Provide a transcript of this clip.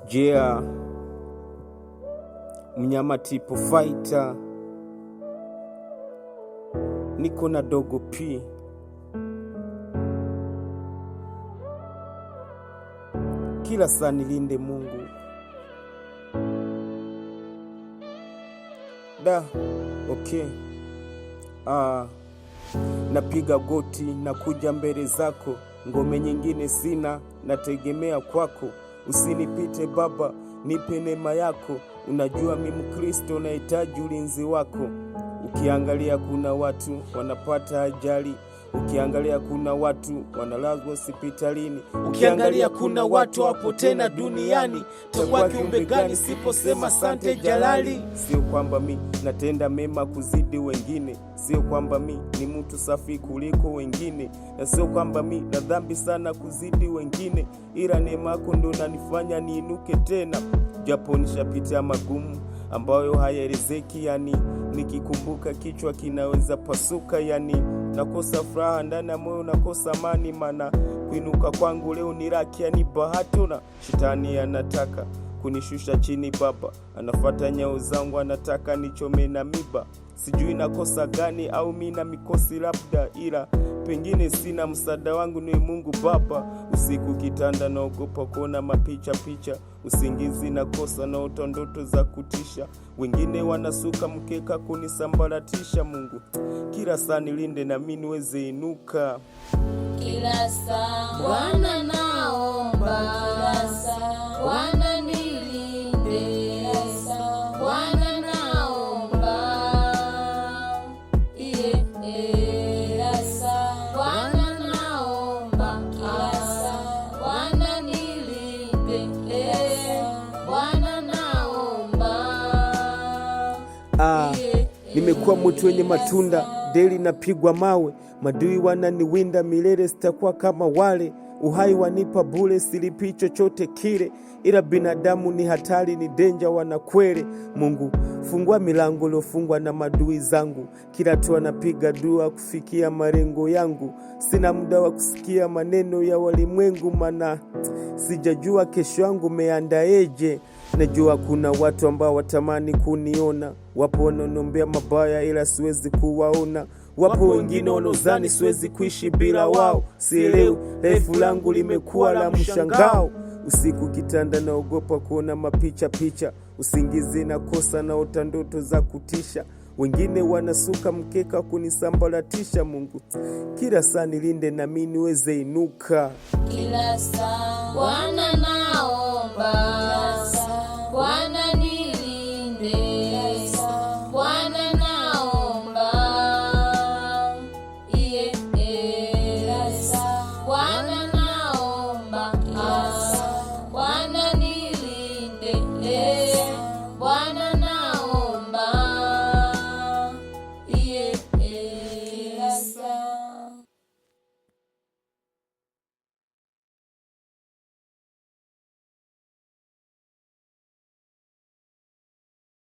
Yeah, mnyama tipo fighter, niko na Dogo P. Kila saa nilinde Mungu. Okay. Napiga goti na kuja mbele zako, ngome nyingine sina, nategemea kwako. Usinipite Baba, nipe neema yako. Unajua mimi Mkristo, nahitaji ulinzi wako. Ukiangalia kuna watu wanapata ajali, ukiangalia kuna watu wanalazwa hospitalini, ukiangalia kuna watu hapo tena duniani. Takuwa kiumbe gani siposema asante Jalali? Sio kwamba mi natenda mema kuzidi wengine, sio kwamba mi ni mtu safi kuliko wengine, na sio kwamba mi na dhambi sana kuzidi wengine, ila neema yako ndo nanifanya niinuke tena. Japo nishapitia magumu ambayo hayaelezeki, yani nikikumbuka kichwa kinaweza pasuka, yani nakosa furaha ndani ya moyo, nakosa amani, maana kuinuka kwangu leo ni raki, yani bahatuna. Shetani anataka kunishusha chini Baba, anafuata nyao zangu, anataka nichome na miba. Sijui nakosa gani au mina mikosi labda, ila pengine sina. Msaada wangu ni Mungu Baba. Usiku kitanda naogopa kuona mapicha, usingizi nakosa, naota ndoto za kutisha. Wengine wanasuka mkeka kunisambaratisha. Mungu kila saa nilinde na mimi niweze inuka. Kila saa Bwana naomba, kila saa Bwana nilinde, kila saa Bwana naomba, kila saa Bwana naomba, kila saa Bwana nilinde, kila saa Bwana naomba. Nimekuwa mtu wenye matunda, deli napigwa mawe, madui wananiwinda, milele sitakuwa kama wale. Uhai wanipa bure, silipi chochote kile, ila binadamu ni hatari, ni denja, wanakwere. Mungu fungua milango iliyofungwa na madui zangu, kila tu anapiga dua kufikia malengo yangu. Sina muda wa kusikia maneno ya walimwengu, maana sijajua kesho yangu meandaeje. Najua kuna watu ambao watamani kuniona, wapo wanaonombea mabaya ila siwezi kuwaona, wapo wengine wanaozani siwezi kuishi bila wao. Sielewi, refu langu limekuwa la mshangao. Usiku kitanda naogopa kuona mapicha, usingizi nakosa, naota ndoto za kutisha. Wengine wanasuka mkeka kunisambaratisha. Mungu kila saa nilinde na mimi niweze inuka. Kila saa Bwana